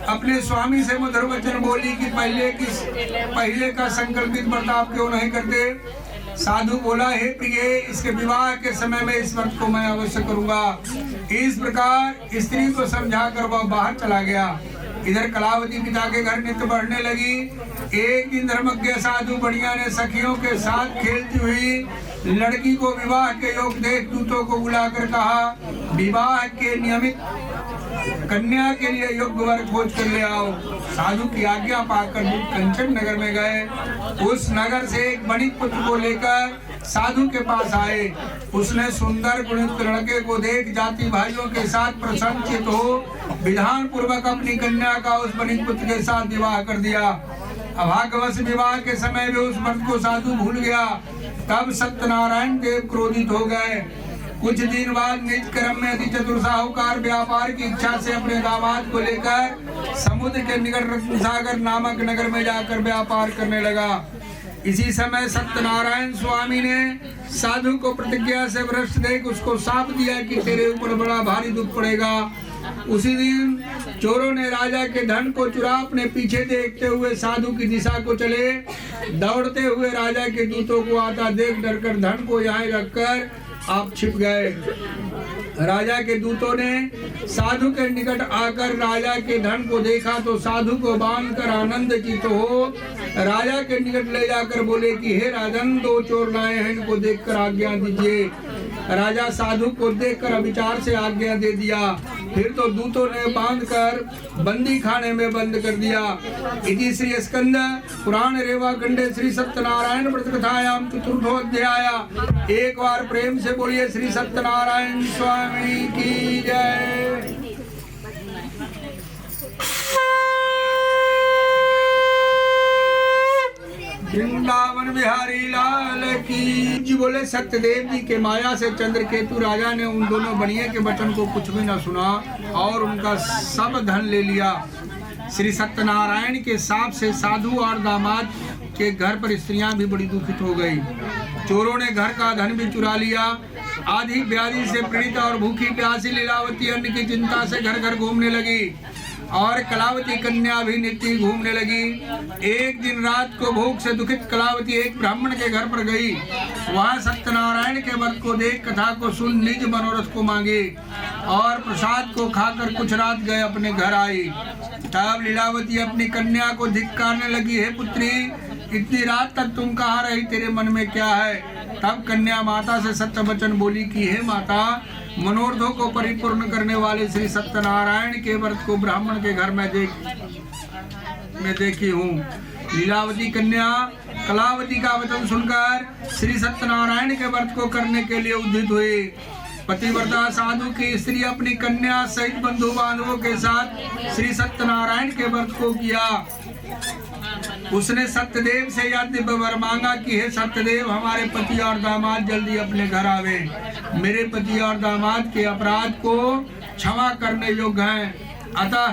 अपने स्वामी से मधुर वचन बोली कि पहले का संकल्पित बर्ताव क्यों नहीं करते। साधु बोला, हे प्रिय, इसके विवाह के समय में इस व्रत को मैं अवश्य करूंगा। इस प्रकार स्त्री को समझाकर वह बाहर चला गया। इधर कलावती पिता के घर नित्य बढ़ने लगी। एक दिन धर्मज्ञ साधु बढ़िया ने सखियों के साथ खेलती हुई लड़की को विवाह के योग देख दूतों को बुलाकर कहा, विवाह के नियमित कन्या के लिए योग्य वर खोज कर ले आओ। साधु की आज्ञा पाकर दूत कंचन नगर में गए। उस नगर से एक वणिक पुत्र को लेकर साधु के पास आए। उसने सुंदर गुणित लड़के को देख जाति भाइयों के साथ प्रसन्नचित हो विधान पूर्वक अपनी कन्या का उस वणिक पुत्र के साथ विवाह कर दिया। अभाग्यवश विवाह के समय भी उस मर्द को साधु भूल गया। तब सत्यनारायण देव क्रोधित हो गए। कुछ दिन बाद निज कर्म में अति चतुर साहूकार व्यापार की इच्छा से अपने दामाद को लेकर समुद्र के निकट रत्नसागर नामक नगर में जाकर व्यापार करने लगा। इसी समय सत्यनारायण स्वामी ने साधु को प्रतिज्ञा से भ्रष्ट देख उसको शाप दिया कि तेरे ऊपर बड़ा भारी दुख पड़ेगा। उसी दिन चोरों ने राजा के धन को चुरा अपने पीछे देखते हुए साधु की दिशा को चले। दौड़ते हुए राजा के दूतों को आता देख डरकर धन को यहाँ रखकर आप छिप गए। राजा के दूतों ने साधु के निकट आकर राजा के धन को देखा तो साधु को बांधकर आनंदचित हो राजा के निकट ले जाकर बोले कि हे राजन, दो चोर लाए हैं, इनको देखकर आज्ञा दीजिए। राजा साधु को देखकर अविचार से आज्ञा दे दिया। फिर तो दूतों ने बांधकर बंदी खाने में बंद कर दिया। इति श्री स्कंद पुराण रेवा खंडे श्री सत्यनारायण व्रत कथायाम चतुर्थो अध्याय। एक बार प्रेम से बोलिए श्री सत्यनारायण स्वामी की जय। वृंदावन बिहारी लाल की जी। बोले सत्यदेव जी के माया से चंद्रकेतु राजा ने उन दोनों बनिए के वचन को कुछ भी न सुना और उनका सब धन ले लिया। श्री सत्यनारायण के शाप से साधु और दामाद के घर पर स्त्रियां भी बड़ी दुखित हो गई। चोरों ने घर का धन भी चुरा लिया। आधी व्याधि से पीड़ित और भूखी प्यासी लीलावती अन्न की चिंता से घर घर घूमने लगी और कलावती कन्या भी नित्य घूमने लगी। एक दिन रात को भूख से दुखित कलावती एक ब्राह्मण के घर पर गई। वहां सत्यनारायण के व्रत को देख कथा को सुन निज मनोरथ को मांगे और प्रसाद को खाकर कुछ रात गए अपने घर आई। तब लीलावती अपनी कन्या को धिक्कारने लगी, हे पुत्री, इतनी रात तक तुम कहाँ रही, तेरे मन में क्या है। तब कन्या माता से सत्य वचन बोली कि हे माता, मनोरथों को परिपूर्ण करने वाले श्री सत्यनारायण के व्रत को ब्राह्मण के घर में देखी हूँ। लीलावती कन्या कलावती का वचन सुनकर श्री सत्यनारायण के व्रत को करने के लिए उद्यत हुई। पतिव्रता साधु की स्त्री अपनी कन्या सहित बंधु बांधवों के साथ श्री सत्यनारायण के व्रत को किया। उसने सत्यदेव से यह दिव्य वर मांगा कि हे सत्यदेव, हमारे पति और दामाद जल्दी अपने घर आवे। मेरे पति और दामाद के अपराध को क्षमा करने योग्य हैं, अतः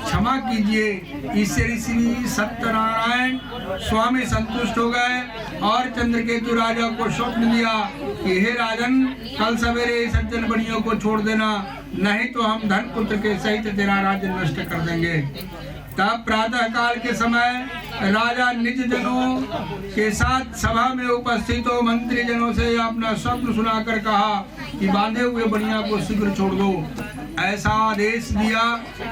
क्षमा कीजिए। इससे श्री सत्यनारायण स्वामी संतुष्ट हो गए और चंद्रकेतु राजा को स्वप्न दिया कि हे राजन, कल सवेरे सज्जन बड़ियों को छोड़ देना, नहीं तो हम धन पुत्र के सहित तेरा राज्य नष्ट कर देंगे। तब प्रातः काल के समय राजा निज जनों के साथ सभा में उपस्थित हो मंत्री जनों से अपना स्वप्न सुनाकर कहा कि बांधे हुए बनिया को शीघ्र छोड़ दो। ऐसा आदेश दिया।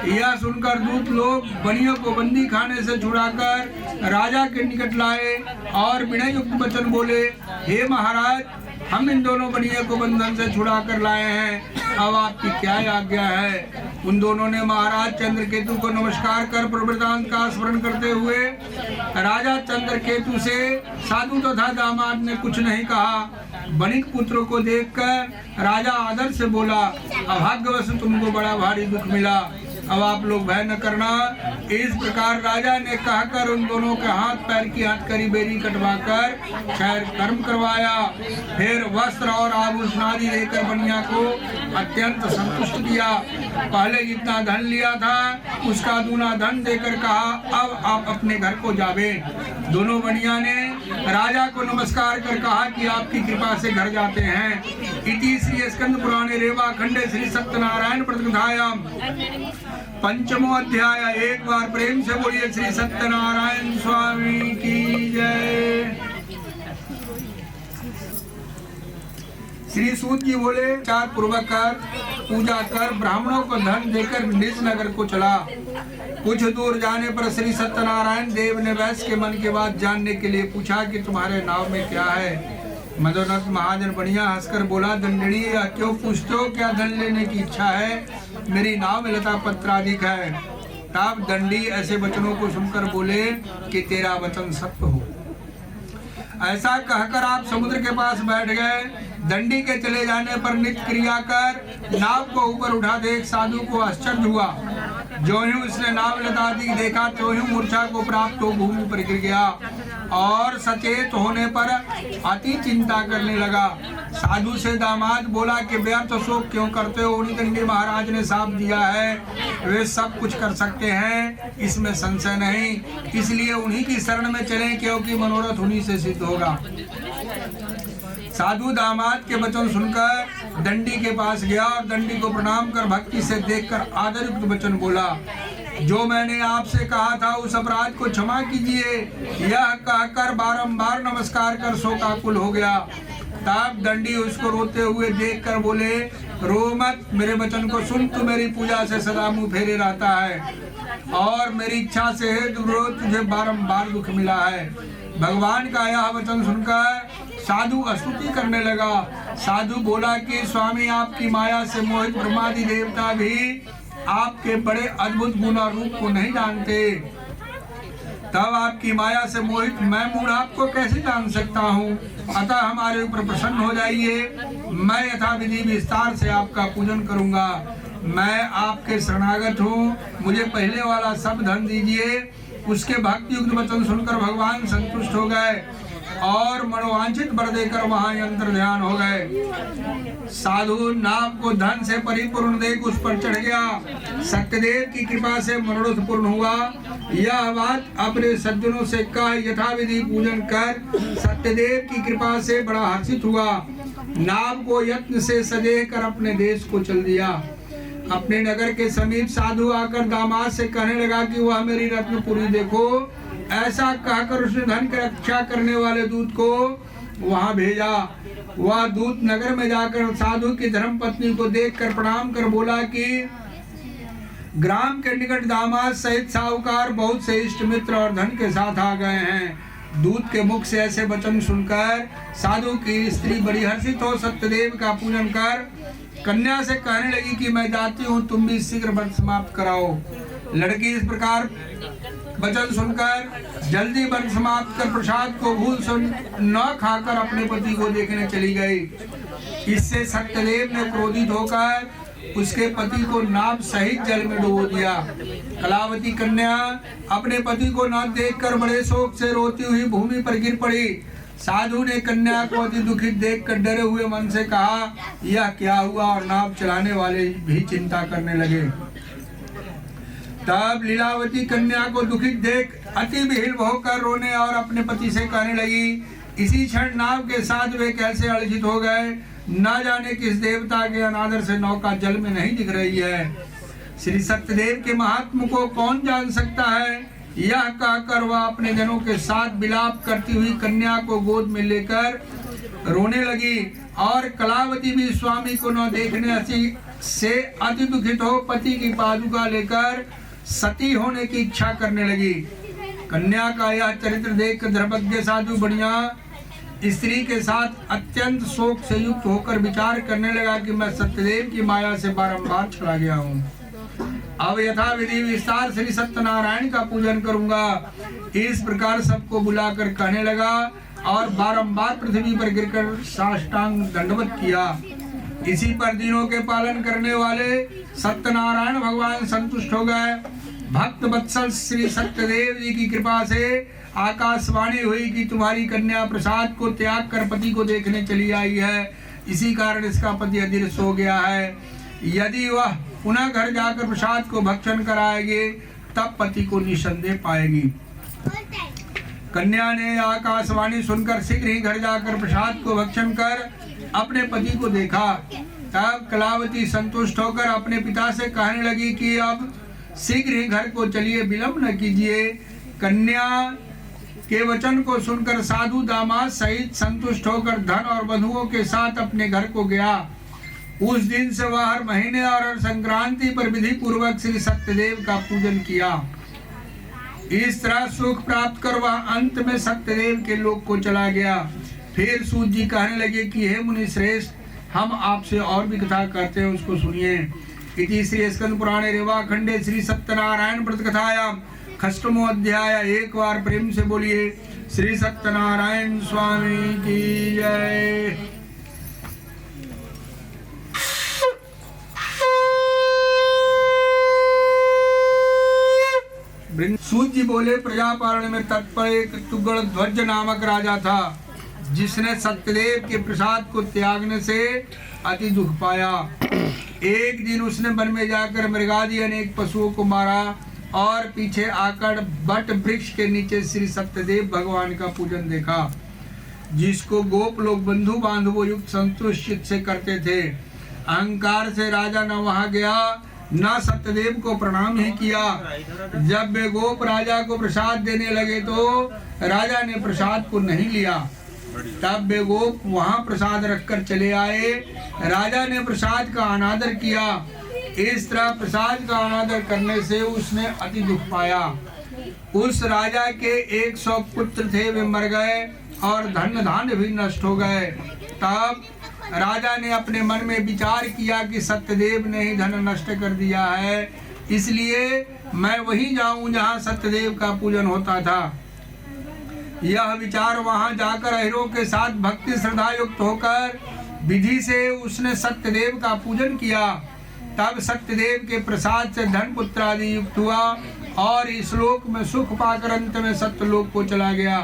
यह सुनकर दूत लोग बनियों को बंदी खाने से छुड़ाकर राजा के निकट लाए और विनय युक्त वचन बोले, हे महाराज, हम इन दोनों बनियों को बंधन से छुड़ा कर लाए हैं, अब आपकी क्या आज्ञा है। उन दोनों ने महाराज चंद्रकेतु को नमस्कार कर प्रवृत्तांत का स्मरण करते हुए राजा चंद्रकेतु से साधु तथा दामाद ने कुछ नहीं कहा। बनिक पुत्र को देखकर राजा आदर से बोला, अभाग्यवश तुमको बड़ा भारी दुख मिला, अब आप लोग भय न करना। इस प्रकार राजा ने कहकर उन दोनों के हाथ पैर की हथकड़ी बेरी कटवाकर खैर कर्म करवाया। फिर वस्त्र और आभूषण आदि देकर बनिया को अत्यंत संतुष्ट किया। पहले जितना धन लिया था उसका दूना धन देकर कहा, अब आप अपने घर को जावे। दोनों बनिया ने राजा को नमस्कार कर कहा कि आपकी कृपा से घर जाते हैं। इति श्री स्कंद पुराणे रेवा खंडे श्री सत्यनारायण प्रतिकथायां पंचमो अध्याय। एक बार प्रेम से बोलिए श्री सत्यनारायण स्वामी की जय। श्री सूत जी बोले, चार पूर्वक कर पूजा कर ब्राह्मणों को धन देकर निज नगर को चला। कुछ दूर जाने पर श्री सत्यनारायण देव ने वैश्य के मन की बात जानने के लिए पूछा कि तुम्हारे नाव में क्या है। मदोन्नत महाजन बढ़िया हंसकर बोला, दंडनी क्यों पूछते हो, क्या धन लेने की इच्छा है? मेरी नाव में लता पत्राधिक है। तब दंडी ऐसे वचनों को सुनकर बोले कि तेरा वचन सत्य हो। ऐसा कहकर आप समुद्र के पास बैठ गए। दंडी के चले जाने पर नित्य क्रिया कर नाव को ऊपर उठा देख साधु को आश्चर्य हुआ। जो ही उसने नाव लताधिक देखा तो ही मूर्छा को प्राप्त हो भूमि पर गिर गया और सचेत होने पर अति चिंता करने लगा। साधु से दामाद बोला कि व्यर्थ शोक क्यों करते हो? उन्हीं दंडी महाराज ने साथ दिया है, वे सब कुछ कर सकते हैं, इसमें संशय नहीं। इसलिए उन्हीं की शरण में चलें क्योंकि मनोरथ उन्हीं से सिद्ध होगा। साधु दामाद के वचन सुनकर दंडी के पास गया और दंडी को प्रणाम कर भक्ति से देखकर आदरयुक्त वचन बोला, जो मैंने आपसे कहा था उस अपराध को क्षमा कीजिए। यह कहकर बारंबार नमस्कार कर शोकाकुल हो गया। तब दंडी उसको रोते हुए देखकर बोले, रो मत, मेरे वचन को सुन। तू मेरी पूजा से सदा मुंह फेरे रहता है और मेरी इच्छा से है तुझे बारंबार दुख मिला है। भगवान का यह वचन सुनकर साधु स्तुति करने लगा। साधु बोला कि स्वामी, आपकी माया से मोहित ब्रह्मादि देवता भी आपके बड़े अद्भुत गुण और रूप को नहीं जानते। तब आपकी माया से मोहित मैं मूढ़ आपको कैसे जान सकता हूँ? अतः हमारे ऊपर प्रसन्न हो जाइए। मैं यथाविधि विस्तार से आपका पूजन करूंगा। मैं आपके शरणागत हूँ, मुझे पहले वाला सब धन दीजिए। उसके भक्ति युक्त वचन सुनकर भगवान संतुष्ट हो गए और मनोवांछित वर देकर वहां यंत्र ध्यान हो गए। साधु नाव को धन से परिपूर्ण देख उस पर चढ़ गया। सत्यदेव की कृपा से मनोरथ पूर्ण हुआ। यह बात अपने सज्जनों से कह यथाविधि पूजन कर सत्यदेव की कृपा से बड़ा हर्षित हुआ। नाव को यत्न से सजे कर अपने देश को चल दिया। अपने नगर के समीप साधु आकर दामाद से कहने लगा कि वह मेरी रत्नपुरी देखो। ऐसा कहकर उसने धन की रक्षा करने वाले दूत को वहां भेजा। वह दूत नगर में जाकर साधु की धर्मपत्नी को देखकर प्रणाम कर बोला कि ग्राम के निकट दामाद सहित साहूकार बहुत से इष्ट मित्र और धन के साथ आ गए हैं। दूत के मुख से ऐसे वचन सुनकर साधु की स्त्री बड़ी हर्षित हो सत्यदेव का पूजन कर कन्या से कहने लगी कि मैं जाती हूँ, तुम भी शीघ्र व्रत समाप्त कराओ। लड़की इस प्रकार वचन सुनकर जल्दी व्रत समाप्त कर प्रसाद को भूल न खाकर अपने पति को देखने चली गई। इससे सत्यदेव ने क्रोधित होकर उसके पति को नाव सहित जल में डुबो दिया। कलावती कन्या अपने पति को न देखकर बड़े शोक से रोती हुई भूमि पर गिर पड़ी। साधु ने कन्या को अति दुखित देखकर डरे हुए मन से कहा, यह क्या हुआ? और नाव चलाने वाले भी चिंता करने लगे। तब लीलावती कन्या को दुखित देख अति विह्वल होकर रोने और अपने पति से कहने लगी, इसी क्षण नाव के साथ वे कैसे अलसित हो गए, न जाने किस देवता के अनादर से नौका जल में नहीं दिख रही है। श्री सत्यदेव के महात्म को कौन जान सकता है? यह कहकर वह अपने जनों के साथ विलाप करती हुई कन्या को गोद में लेकर रोने लगी और कलावती भी स्वामी को न देखने से अति दुखित हो पति की पादुका लेकर सती होने की इच्छा करने लगी। कन्या का यह चरित्र देख धर्मज्ञ साधु बढ़िया स्त्री के साथ अत्यंत शोक से युक्त होकर विचार करने लगा कि मैं सत्यदेव की माया से बारंबार छला गया हूँ। अब यथाविधि विस्तार श्री सत्यनारायण का पूजन करूंगा। इस प्रकार सबको बुलाकर कहने लगा और बारंबार पृथ्वी पर गिरकर साष्टांग दंडवत किया। इसी पर दिनों के पालन करने वाले सत्यनारायण भगवान संतुष्ट हो गए। भक्त वत्सल श्री सत्यदेव जी की कृपा से आकाशवाणी हुई कि तुम्हारी कन्या प्रसाद को त्याग कर पति को देखने चली आई है। इसी कारण इसका पति अधीर सो गया है। यदि वह पुनः घर जाकर प्रसाद को भक्षण कराएगी तब पति को निसंदेह पाएगी। कन्या ने आकाशवाणी सुनकर शीघ्र ही घर जाकर प्रसाद को भक्षण कर अपने पति को देखा। तब कलावती संतुष्ट होकर अपने पिता से कहने लगी कि अब शीघ्र ही घर को चलिए, विलंब न कीजिए। कन्या के वचन को सुनकर साधु दामाद सहित संतुष्ट होकर धन और बंधुओं के साथ अपने घर को गया। उस दिन से वह हर महीने और हर संक्रांति पर विधि पूर्वक श्री सत्यदेव का पूजन किया। इस तरह सुख प्राप्त कर वह अंत में सत्यदेव के लोक को चला गया। फिर सूत जी कहने लगे कि हे मुनि श्रेष्ठ, हम आपसे और भी कथा करते हैं, उसको सुनिए। इति श्री स्कंद पुराणे रेवा खंडे श्री सत्यनारायण व्रत कथायाम षष्ठमो अध्याय। एक बार प्रेम से बोलिए श्री सत्यनारायण स्वामी की जय। सूत जी बोले, प्रजापालन में तत्पर एक तुगड़ ध्वज नामक राजा था, जिसने सत्यदेव के प्रसाद को त्यागने से अति दुख पाया। एक दिन उसने वन में जाकर मृगादि अनेक पशुओं को मारा और पीछे आकर बट वृक्ष के नीचे श्री सत्यदेव भगवान का पूजन देखा, जिसको गोप लोग बंधु बांधवों युक्त संतुष्ट चित्त से करते थे। अहंकार से राजा न वहां गया, न सत्यदेव को प्रणाम ही किया। जब वे गोप राजा को प्रसाद देने लगे तो राजा ने प्रसाद को नहीं लिया। तब वे गोप वहां प्रसाद रखकर चले आए। राजा ने प्रसाद का अनादर किया। इस तरह प्रसाद का अनादर करने से उसने अति दुख पाया। उस राजा के 100 पुत्र थे, वे मर गए और धन धान्य भी नष्ट हो गए। तब राजा ने अपने मन में विचार किया कि सत्यदेव ने ही धन नष्ट कर दिया है, इसलिए मैं वहीं जाऊं जहां सत्यदेव का पूजन होता था। यह विचार वहां जाकर अहिरों के साथ भक्ति श्रद्धा युक्त होकर विधि से उसने सत्यदेव का पूजन किया। तब सत्यदेव के प्रसाद से धन पुत्र आदि युक्त हुआ और इस लोक में सुख पाकर अंत में सत्यलोक को चला गया।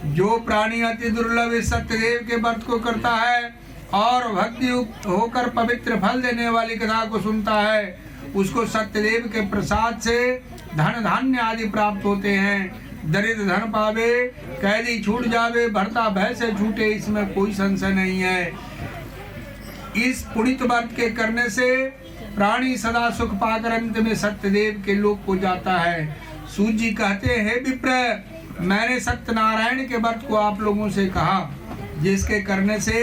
जो प्राणी अति दुर्लभ इस सत्यदेव के व्रत को करता है और भक्ति युक्त होकर पवित्र फल देने वाली कथा को सुनता है, उसको सत्यदेव के प्रसाद से धन धान्य आदि प्राप्त होते हैं। दरिद्र धन पावे, कैदी छूट जावे, भरता भय से छूटे, इसमें कोई संशय नहीं है। इस पुनित व्रत के करने से प्राणी सदा सुख पाकर अंत में सत्यदेव के लोक को जाता है। सूत जी कहते हैं, विप्र, मैंने सत्यनारायण के व्रत को आप लोगों से कहा, जिसके करने से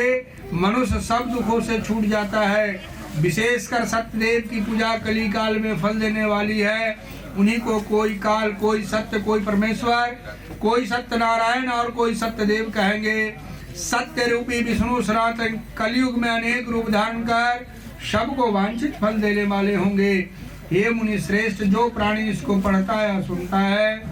मनुष्य सब दुखों से छूट जाता है। विशेषकर सत्यदेव की पूजा कली काल में फल देने वाली है। उन्हीं को कोई काल, कोई सत्य, कोई परमेश्वर, कोई सत्यनारायण और कोई सत्यदेव कहेंगे। सत्य रूपी विष्णु सनातन कलयुग में अनेक रूप धारण कर सबको वांछित फल देने वाले होंगे। हे मुनि श्रेष्ठ, जो प्राणी इसको पढ़ता है या सुनता है,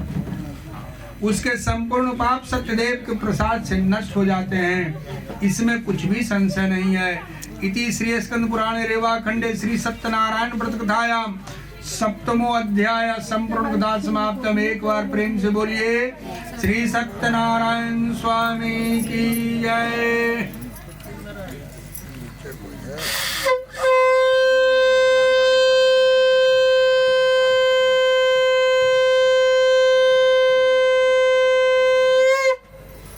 उसके संपूर्ण पाप सत्यदेव के प्रसाद से नष्ट हो जाते हैं, इसमें कुछ भी संशय नहीं है। इति श्री स्कंद पुराणे रेवा खंडे श्री सत्यनारायण व्रत कथायाम सप्तमो अध्याय संपूर्ण कथा समाप्तम। एक बार प्रेम से बोलिए श्री सत्यनारायण स्वामी की जय।